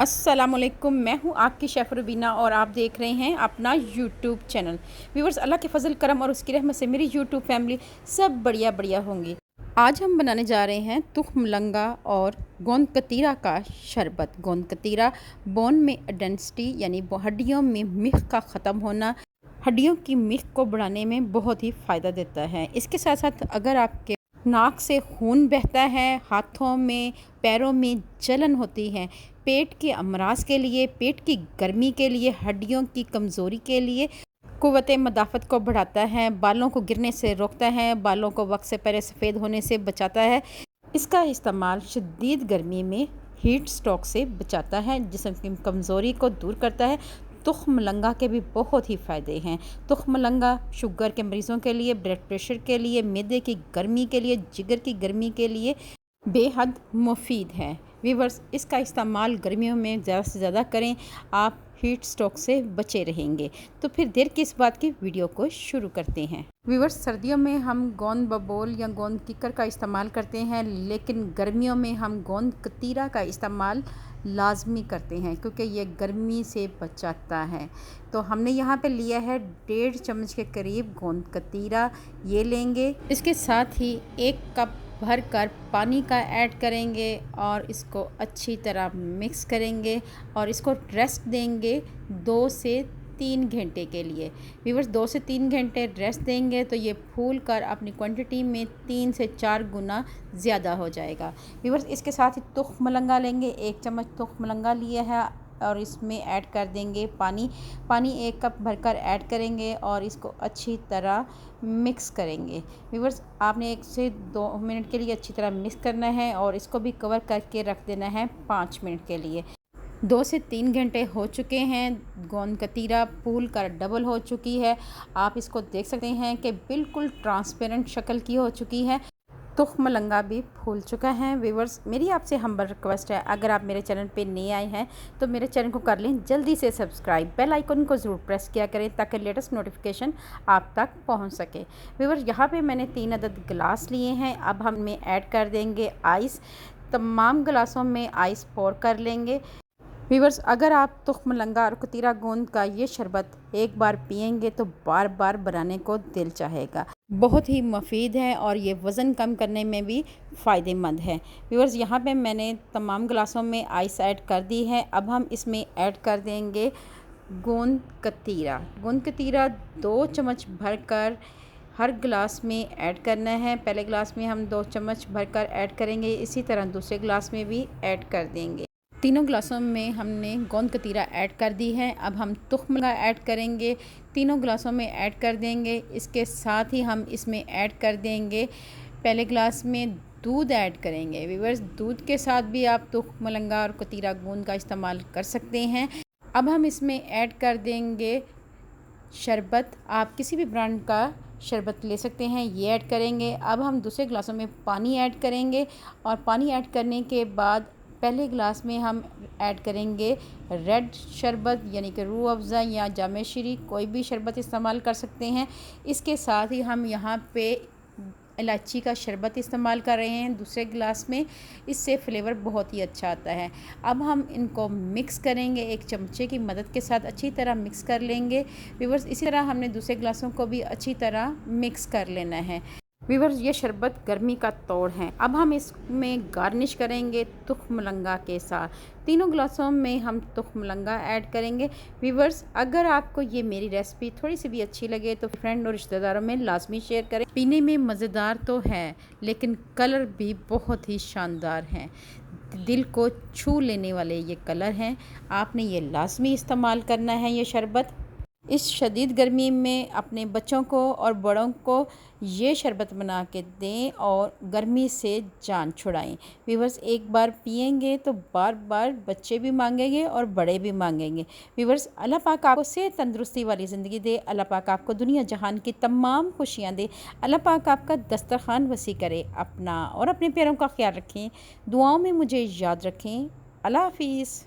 अस्सलामुअलैकुम, मैं हूँ आपकी शेफ़ रुबीना और आप देख रहे हैं अपना यूट्यूब चैनल। व्यूअर्स, अल्लाह के फ़ज़ल करम और उसकी रहमत से मेरी यूट्यूब फैमिली सब बढ़िया बढ़िया होंगी। आज हम बनाने जा रहे हैं तुख्म लंगा और गोंद कतीरा का शरबत। गोंद कतीरा बोन में डेंसिटी यानी हड्डियों में मिख का ख़त्म होना, हड्डियों की मिख को बढ़ाने में बहुत ही फ़ायदा देता है। इसके साथ साथ अगर आपके नाक से खून बहता है, हाथों में पैरों में जलन होती है, पेट के अमराज के लिए, पेट की गर्मी के लिए, हड्डियों की कमज़ोरी के लिए, क़ुव्वत मदाफ़त को बढ़ाता है, बालों को गिरने से रोकता है, बालों को वक्त से पहले सफ़ेद होने से बचाता है। इसका इस्तेमाल शदीद गर्मी में हीट स्ट्रोक से बचाता है, जिस्म की कमज़ोरी को दूर करता है। तुख्म लंगा के भी बहुत ही फ़ायदे हैं। तुख्म लंगा शुगर के मरीज़ों के लिए, ब्लड प्रेशर के लिए, मैदे की गर्मी के लिए, जिगर की गर्मी के लिए बेहद मुफीद है। व्यूअर्स, इसका इस्तेमाल गर्मियों में ज़्यादा से ज़्यादा करें, आप हीट स्ट्रोक से बचे रहेंगे। तो फिर देर किस बात की, वीडियो को शुरू करते हैं। व्यूअर्स, सर्दियों में हम गोंद बबोल या गोंद किकर का इस्तेमाल करते हैं, लेकिन गर्मियों में हम गोंद कतीरा का इस्तेमाल लाजमी करते हैं क्योंकि ये गर्मी से बचाता है। तो हमने यहाँ पे लिया है 1.5 चम्मच के करीब गोंद कतीरा, ये लेंगे। इसके साथ ही 1 कप भर कर पानी का ऐड करेंगे और इसको अच्छी तरह मिक्स करेंगे और इसको रेस्ट देंगे 2 से 3 घंटे के लिए। व्यूअर्स, 2 से 3 घंटे रेस्ट देंगे तो ये फूल कर अपनी क्वांटिटी में 3 से 4 गुना ज़्यादा हो जाएगा। व्यूअर्स, इसके साथ ही तुख्म लंगा लेंगे, 1 चम्मच तुख्म लंगा लिया है और इसमें ऐड कर देंगे पानी। 1 कप भरकर ऐड करेंगे और इसको अच्छी तरह मिक्स करेंगे। व्यूअर्स, आपने 1 से 2 मिनट के लिए अच्छी तरह मिक्स करना है और इसको भी कवर करके रख देना है 5 मिनट के लिए। 2 से 3 घंटे हो चुके हैं, गोंद कतीरा फूल कर डबल हो चुकी है। आप इसको देख सकते हैं कि बिल्कुल ट्रांसपेरेंट शक्ल की हो चुकी है। तुख्म लंगा भी फूल चुका है। व्यूअर्स, मेरी आपसे हम्बल रिक्वेस्ट है, अगर आप मेरे चैनल पे नए आए हैं तो मेरे चैनल को कर लें जल्दी से सब्सक्राइब, बेल आइकन को ज़रूर प्रेस किया करें ताकि लेटेस्ट नोटिफिकेशन आप तक पहुंच सके। व्यूअर्स, यहाँ पे मैंने 3 अदद गिलास लिए हैं। अब हम में ऐड कर देंगे आइस। तमाम गिलासों में आइस पोर कर लेंगे। व्यूअर्स, अगर आप तुख्म लंगा और कतीरा गोंद का ये शरबत एक बार पिएंगे तो बार बार बनाने को दिल चाहेगा। बहुत ही मुफीद है और ये वज़न कम करने में भी फ़ायदेमंद है। व्यूअर्स, यहाँ पे मैंने तमाम गिलासों में आइस ऐड कर दी है। अब हम इसमें ऐड कर देंगे गोंद कतीरा। गोंद कतीरा 2 चम्मच भरकर हर गिलास में ऐड करना है। पहले गिलास में हम 2 चम्मच भरकर ऐड करेंगे, इसी तरह दूसरे गिलास में भी ऐड कर देंगे। तीनों गिलासों में हमने गोंद कतीरा ऐड कर दी है। अब हम तुख्म लंगा ऐड करेंगे, तीनों गिलासों में ऐड कर देंगे। इसके साथ ही हम इसमें ऐड कर देंगे, पहले गिलास में दूध ऐड करेंगे। व्यूअर्स, दूध के साथ भी आप तुख्म लंगा और कतीरा गोंद का इस्तेमाल कर सकते हैं। अब हम इसमें ऐड कर देंगे शरबत। आप किसी भी ब्रांड का शरबत ले सकते हैं, ये ऐड करेंगे। अब हम दूसरे गिलासों में पानी ऐड करेंगे और पानी ऐड करने के बाद पहले गिलास में हम ऐड करेंगे रेड शरबत यानी कि रूह अफ़ज़ा या जामे शीरी, कोई भी शरबत इस्तेमाल कर सकते हैं। इसके साथ ही हम यहाँ पे इलायची का शरबत इस्तेमाल कर रहे हैं दूसरे गिलास में, इससे फ्लेवर बहुत ही अच्छा आता है। अब हम इनको मिक्स करेंगे, 1 चमचे की मदद के साथ अच्छी तरह मिक्स कर लेंगे। व्यूअर्स, इसी तरह हमने दूसरे गिलासों को भी अच्छी तरह मिक्स कर लेना है। व्यूअर्स, ये शरबत गर्मी का तोड़ है। अब हम इसमें गार्निश करेंगे तुख्म लंगा के साथ। तीनों गिलासों में हम तुख्म लंगा ऐड करेंगे। व्यूअर्स, अगर आपको ये मेरी रेसिपी थोड़ी सी भी अच्छी लगे तो फ्रेंड और रिश्तेदारों में लाजमी शेयर करें। पीने में मज़ेदार तो है लेकिन कलर भी बहुत ही शानदार हैं, दिल को छू लेने वाले ये कलर हैं। आपने ये लाजमी इस्तेमाल करना है ये शरबत। इस शदीद गर्मी में अपने बच्चों को और बड़ों को ये शरबत बना के दें और गर्मी से जान छुड़ाएं। व्यूअर्स, एक बार पिएंगे तो बार बार बच्चे भी मांगेंगे और बड़े भी मांगेंगे। व्यूअर्स, अल्लाह पाक आपको सेहत तंदुरुस्ती वाली ज़िंदगी दे। अल्लाह पाक आपको दुनिया जहान की तमाम खुशियाँ दे। अल्लाह पाक आपका दस्तरखान वसी करे। अपना और अपने प्यारों का ख्याल रखें, दुआओं में मुझे याद रखें। अल्लाह हाफिज़।